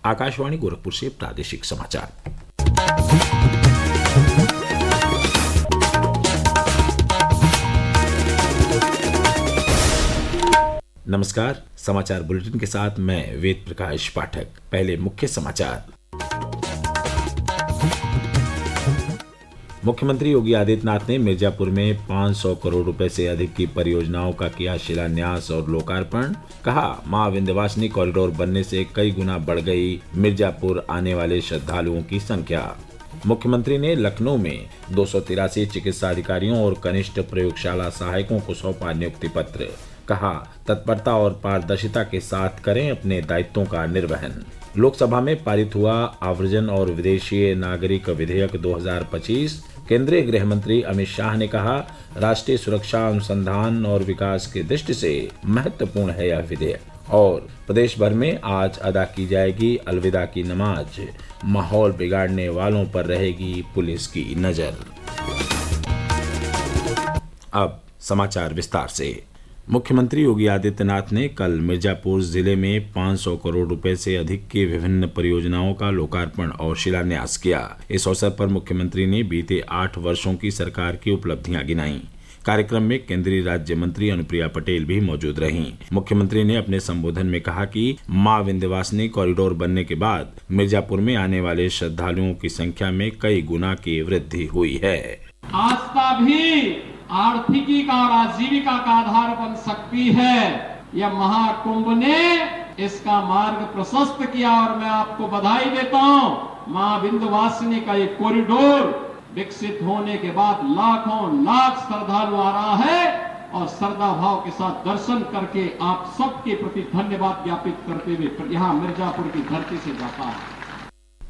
आकाशवाणी गोरखपुर से प्रादेशिक समाचार। नमस्कार, समाचार बुलेटिन के साथ मैं वेद प्रकाश पाठक। पहले मुख्य समाचार। मुख्यमंत्री योगी आदित्यनाथ ने मिर्जापुर में 500 करोड़ रुपए से अधिक की परियोजनाओं का किया शिलान्यास और लोकार्पण। कहा, मां विंध्यवासिनी कॉरिडोर बनने से कई गुना बढ़ गई मिर्जापुर आने वाले श्रद्धालुओं की संख्या। मुख्यमंत्री ने लखनऊ में 283 चिकित्सा अधिकारियों और कनिष्ठ प्रयोगशाला सहायकों को सौंपा नियुक्ति पत्र। कहा, तत्परता और पारदर्शिता के साथ करें अपने दायित्वों का निर्वहन। लोकसभा में पारित हुआ आव्रजन और विदेशी नागरिक विधेयक 2025। केंद्रीय गृह मंत्री अमित शाह ने कहा, राष्ट्रीय सुरक्षा, अनुसंधान और विकास की दृष्टि से महत्वपूर्ण है यह विधेयक। और प्रदेश भर में आज अदा की जाएगी अलविदा की नमाज। माहौल बिगाड़ने वालों पर रहेगी पुलिस की नजर। अब समाचार विस्तार से। मुख्यमंत्री योगी आदित्यनाथ ने कल मिर्जापुर जिले में 500 करोड़ रुपए से अधिक की विभिन्न परियोजनाओं का लोकार्पण और शिलान्यास किया। इस अवसर पर मुख्यमंत्री ने बीते 8 वर्षों की सरकार की उपलब्धियां गिनाई। कार्यक्रम में केंद्रीय राज्य मंत्री अनुप्रिया पटेल भी मौजूद रहीं। मुख्यमंत्री ने अपने संबोधन में कहा कि मां विंध्यवासिनी कॉरिडोर बनने के बाद मिर्जापुर में आने वाले श्रद्धालुओं की संख्या में कई गुना की वृद्धि हुई है। आस्था भी आर्थिकी का और आजीविका का आधार बन सकती है। यह महाकुंभ ने इसका मार्ग प्रशस्त किया और मैं आपको बधाई देता हूं। मां विंध्यवासिनी का ये कॉरिडोर विकसित होने के बाद लाखों लाख श्रद्धालु आ रहा है और श्रद्धा भाव के साथ दर्शन करके आप सबके प्रति धन्यवाद ज्ञापित करते हुए यहाँ मिर्जापुर की धरती से जाता है।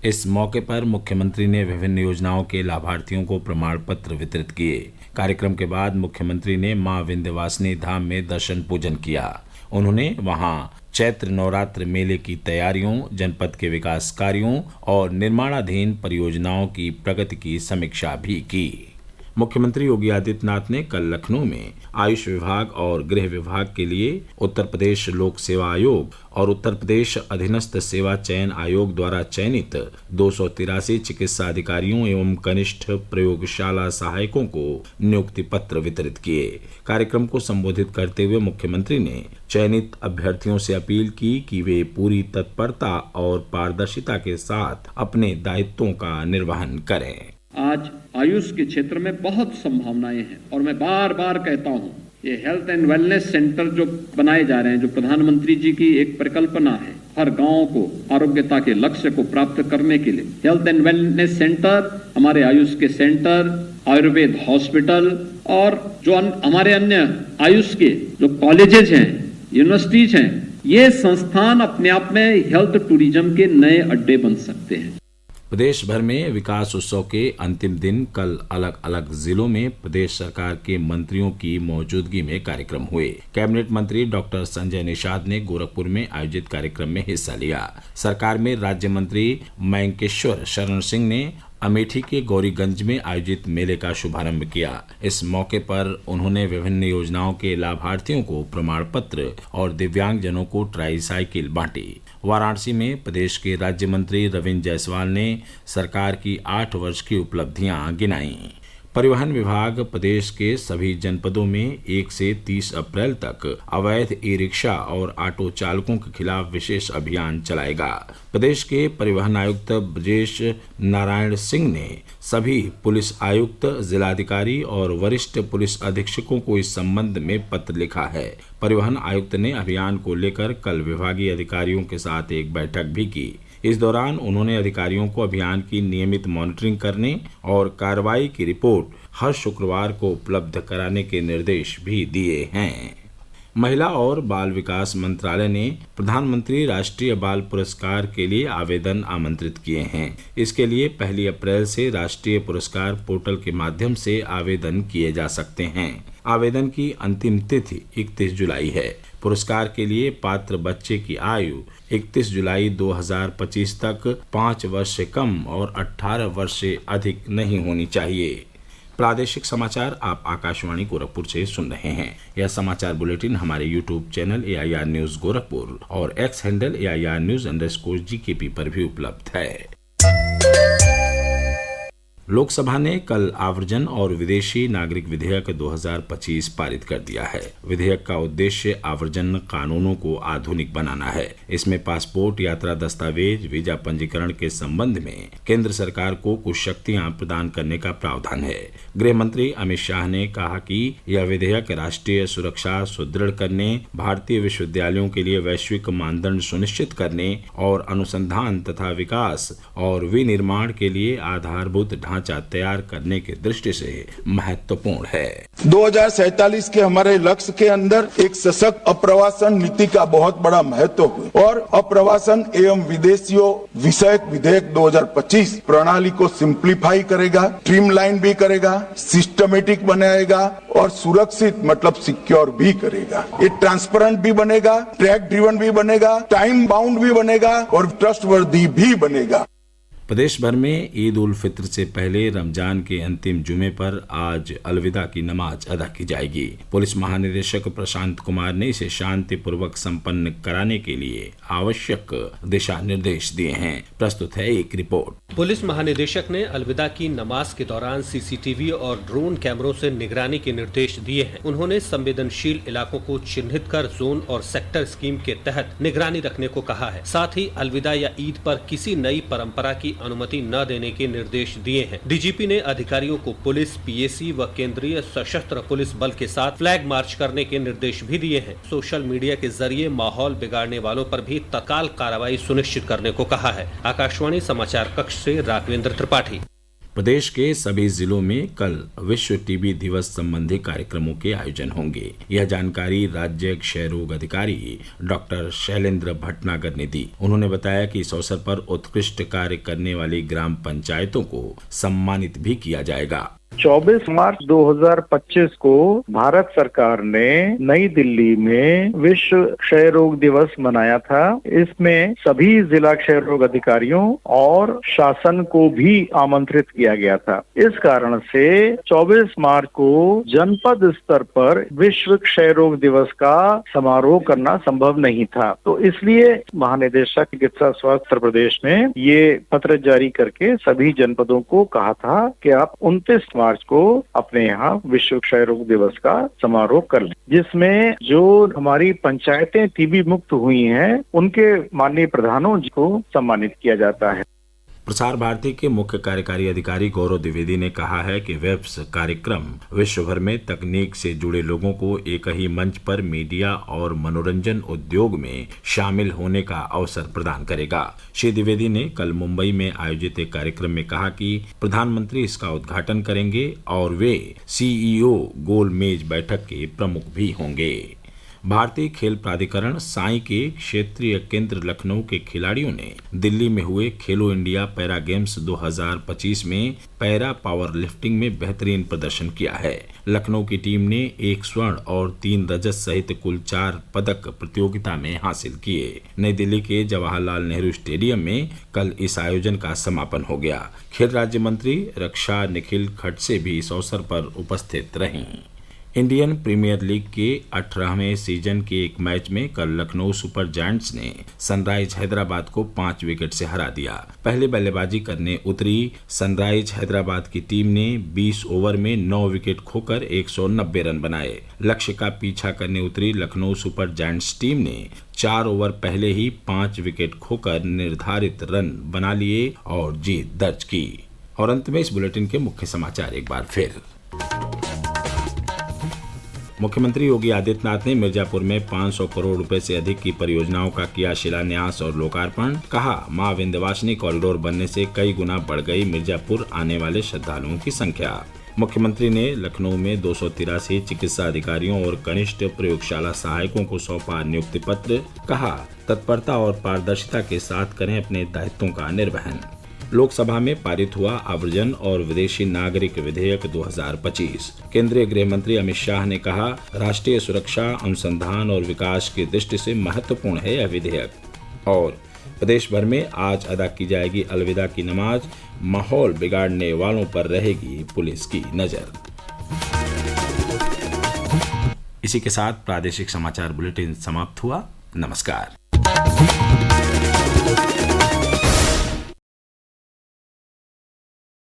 इस मौके पर मुख्यमंत्री ने विभिन्न योजनाओं के लाभार्थियों को प्रमाण पत्र वितरित किए। कार्यक्रम के बाद मुख्यमंत्री ने मां विंध्यवासिनी धाम में दर्शन पूजन किया। उन्होंने वहां चैत्र नवरात्र मेले की तैयारियों, जनपद के विकास कार्यों और निर्माणाधीन परियोजनाओं की प्रगति की समीक्षा भी की। मुख्यमंत्री योगी आदित्यनाथ ने कल लखनऊ में आयुष विभाग और गृह विभाग के लिए उत्तर प्रदेश लोक सेवा आयोग और उत्तर प्रदेश अधीनस्थ सेवा चयन आयोग द्वारा चयनित 283 चिकित्सा अधिकारियों एवं कनिष्ठ प्रयोगशाला सहायकों को नियुक्ति पत्र वितरित किए। कार्यक्रम को संबोधित करते हुए मुख्यमंत्री ने चयनित अभ्यर्थियों से अपील की कि वे पूरी तत्परता और पारदर्शिता के साथ अपने दायित्वों का निर्वहन करें। आज आयुष के क्षेत्र में बहुत संभावनाएं हैं और मैं बार बार कहता हूं, ये हेल्थ एंड वेलनेस सेंटर जो बनाए जा रहे हैं, जो प्रधानमंत्री जी की एक परिकल्पना है, हर गांव को आरोग्यता के लक्ष्य को प्राप्त करने के लिए हेल्थ एंड वेलनेस सेंटर, हमारे आयुष के सेंटर, आयुर्वेद हॉस्पिटल और जो हमारे अन्य आयुष के जो कॉलेजेस हैं, यूनिवर्सिटीज हैं, ये संस्थान अपने आप में हेल्थ टूरिज्म के नए अड्डे बन सकते हैं। प्रदेश भर में विकास उत्सव के अंतिम दिन कल अलग अलग जिलों में प्रदेश सरकार के मंत्रियों की मौजूदगी में कार्यक्रम हुए। कैबिनेट मंत्री डॉक्टर संजय निषाद ने गोरखपुर में आयोजित कार्यक्रम में हिस्सा लिया। सरकार में राज्य मंत्री मयंकेश्वर शरण सिंह ने अमेठी के गौरीगंज में आयोजित मेले का शुभारंभ किया। इस मौके पर उन्होंने विभिन्न योजनाओं के लाभार्थियों को प्रमाण पत्र और दिव्यांगजनों को ट्राईसाइकिल बांटी। वाराणसी में प्रदेश के राज्य मंत्री रविंद्र जायसवाल ने सरकार की 8 वर्ष की उपलब्धियां गिनाई। परिवहन विभाग प्रदेश के सभी जनपदों में 1 से 30 अप्रैल तक अवैध ई रिक्शा और ऑटो चालकों के खिलाफ विशेष अभियान चलाएगा। प्रदेश के परिवहन आयुक्त ब्रजेश नारायण सिंह ने सभी पुलिस आयुक्त, जिलाधिकारी और वरिष्ठ पुलिस अधीक्षकों को इस संबंध में पत्र लिखा है। परिवहन आयुक्त ने अभियान को लेकर कल विभागीय अधिकारियों के साथ एक बैठक भी की। इस दौरान उन्होंने अधिकारियों को अभियान की नियमित मॉनिटरिंग करने और कार्रवाई की रिपोर्ट हर शुक्रवार को उपलब्ध कराने के निर्देश भी दिए हैं। महिला और बाल विकास मंत्रालय ने प्रधानमंत्री राष्ट्रीय बाल पुरस्कार के लिए आवेदन आमंत्रित किए हैं। इसके लिए 1 अप्रैल से राष्ट्रीय पुरस्कार पोर्टल के माध्यम से आवेदन किए जा सकते हैं। आवेदन की अंतिम तिथि 31 जुलाई है। पुरस्कार के लिए पात्र बच्चे की आयु 31 जुलाई 2025 तक 5 वर्ष से कम और 18 वर्ष से अधिक नहीं होनी चाहिए। प्रादेशिक समाचार आप आकाशवाणी गोरखपुर से सुन रहे हैं। यह समाचार बुलेटिन हमारे YouTube channel AIR news Gorakhpur और एक्स हैंडल AIR न्यूज_GKP पर भी उपलब्ध है। लोकसभा ने कल आव्रजन और विदेशी नागरिक विधेयक 2025 पारित कर दिया है। विधेयक का उद्देश्य आव्रजन कानूनों को आधुनिक बनाना है। इसमें पासपोर्ट, यात्रा दस्तावेज, वीजा पंजीकरण के संबंध में केंद्र सरकार को कुछ शक्तियां प्रदान करने का प्रावधान है। गृह मंत्री अमित शाह ने कहा कि यह विधेयक राष्ट्रीय सुरक्षा सुदृढ़ करने, भारतीय विश्वविद्यालयों के लिए वैश्विक मानदंड सुनिश्चित करने और अनुसंधान तथा विकास और विनिर्माण के लिए आधारभूत ढांचा तैयार करने की दृष्टि से महत्वपूर्ण है। 2047 के हमारे लक्ष्य के अंदर एक सशक्त अप्रवासन नीति का बहुत बड़ा महत्व है और अप्रवासन एवं विदेशियों विषयक विधेयक 2025 प्रणाली को सिंप्लीफाई करेगा, स्ट्रीमलाइन भी करेगा, सिस्टमेटिक बनाएगा और सुरक्षित मतलब सिक्योर भी करेगा। ये ट्रांसपेरेंट भी बनेगा, ट्रैक ड्रिवन भी बनेगा, टाइम बाउंड भी बनेगा और ट्रस्टवर्दी भी बनेगा। प्रदेश भर में ईद उल फित्र से पहले रमजान के अंतिम जुमे पर आज अलविदा की नमाज अदा की जाएगी। पुलिस महानिदेशक प्रशांत कुमार ने इसे शांतिपूर्वक संपन्न कराने के लिए आवश्यक दिशा निर्देश दिए हैं। प्रस्तुत है एक रिपोर्ट। पुलिस महानिदेशक ने अलविदा की नमाज के दौरान CCTV और ड्रोन कैमरों से निगरानी के निर्देश दिए हैं। उन्होंने संवेदनशील इलाकों को चिन्हित कर जोन और सेक्टर स्कीम के तहत निगरानी रखने को कहा है। साथ ही अलविदा या ईद पर किसी नई परंपरा की अनुमति न देने के निर्देश दिए हैं। DGP ने अधिकारियों को पुलिस, PAC व केंद्रीय सशस्त्र पुलिस बल के साथ फ्लैग मार्च करने के निर्देश भी दिए हैं। सोशल मीडिया के जरिए माहौल बिगाड़ने वालों पर भी तत्काल कार्रवाई सुनिश्चित करने को कहा है। आकाशवाणी समाचार कक्ष से राघवेंद्र त्रिपाठी। प्रदेश के सभी जिलों में कल विश्व टीबी दिवस संबंधी कार्यक्रमों के आयोजन होंगे। यह जानकारी राज्य क्षय रोग अधिकारी डॉक्टर शैलेंद्र भटनागर ने दी। उन्होंने बताया कि इस अवसर पर उत्कृष्ट कार्य करने वाली ग्राम पंचायतों को सम्मानित भी किया जाएगा। 24 मार्च 2025 को भारत सरकार ने नई दिल्ली में विश्व क्षय रोग दिवस मनाया था। इसमें सभी जिला क्षय रोग अधिकारियों और शासन को भी आमंत्रित किया गया था। इस कारण से 24 मार्च को जनपद स्तर पर विश्व क्षय रोग दिवस का समारोह करना संभव नहीं था। तो इसलिए महानिदेशक चिकित्सा स्वास्थ्य उत्तर प्रदेश ने ये पत्र जारी करके सभी जनपदों को कहा था कि आप 29 मार्च को अपने यहाँ विश्व क्षय रोग दिवस का समारोह कर लें, जिसमें जो हमारी पंचायतें टीबी मुक्त हुई हैं उनके माननीय प्रधानों को सम्मानित किया जाता है। प्रसार भारती के मुख्य कार्यकारी अधिकारी गौरव द्विवेदी ने कहा है कि वेब्स कार्यक्रम विश्व भर में तकनीक से जुड़े लोगों को एक ही मंच पर मीडिया और मनोरंजन उद्योग में शामिल होने का अवसर प्रदान करेगा। श्री द्विवेदी ने कल मुंबई में आयोजित एक कार्यक्रम में कहा कि प्रधानमंत्री इसका उद्घाटन करेंगे और वे CEO गोल मेज बैठक के प्रमुख भी होंगे। भारतीय खेल प्राधिकरण साई के क्षेत्रीय केंद्र लखनऊ के खिलाड़ियों ने दिल्ली में हुए खेलो इंडिया पैरा गेम्स 2025 में पैरा पावर लिफ्टिंग में बेहतरीन प्रदर्शन किया है। लखनऊ की टीम ने 1 स्वर्ण और 3 रजत सहित कुल 4 पदक प्रतियोगिता में हासिल किए। नई दिल्ली के जवाहरलाल नेहरू स्टेडियम में कल इस आयोजन का समापन हो गया। खेल राज्य मंत्री रक्षा निखिल खडसे भी इस अवसर पर उपस्थित रहीं। इंडियन प्रीमियर लीग के 18वें सीजन के एक मैच में कल लखनऊ सुपर जायंट्स ने सनराइज हैदराबाद को 5 विकेट से हरा दिया। पहले बल्लेबाजी करने उतरी सनराइज हैदराबाद की टीम ने 20 ओवर में 9 विकेट खोकर 190 रन बनाए। लक्ष्य का पीछा करने उतरी लखनऊ सुपर जायंट्स टीम ने 4 ओवर पहले ही 5 विकेट खोकर निर्धारित रन बना लिए और जीत दर्ज की। और अंत में इस बुलेटिन के मुख्य समाचार एक बार फिर। मुख्यमंत्री योगी आदित्यनाथ ने मिर्जापुर में 500 करोड़ रुपए से अधिक की परियोजनाओं का किया शिलान्यास और लोकार्पण। कहा, मां विंध्यवासिनी कॉरिडोर बनने से कई गुना बढ़ गई मिर्जापुर आने वाले श्रद्धालुओं की संख्या। मुख्यमंत्री ने लखनऊ में 283 चिकित्सा अधिकारियों और कनिष्ठ प्रयोगशाला सहायकों को सौंपा नियुक्ति पत्र। कहा, तत्परता और पारदर्शिता के साथ करें अपने दायित्वों का निर्वहन। लोकसभा में पारित हुआ आव्रजन और विदेशी नागरिक विधेयक 2025। केंद्रीय गृह मंत्री अमित शाह ने कहा, राष्ट्रीय सुरक्षा, अनुसंधान और विकास की दृष्टि से महत्वपूर्ण है यह विधेयक। और प्रदेश भर में आज अदा की जाएगी अलविदा की नमाज, माहौल बिगाड़ने वालों पर रहेगी पुलिस की नजर। इसी के साथ प्रादेशिक समाचार बुलेटिन समाप्त हुआ। नमस्कार।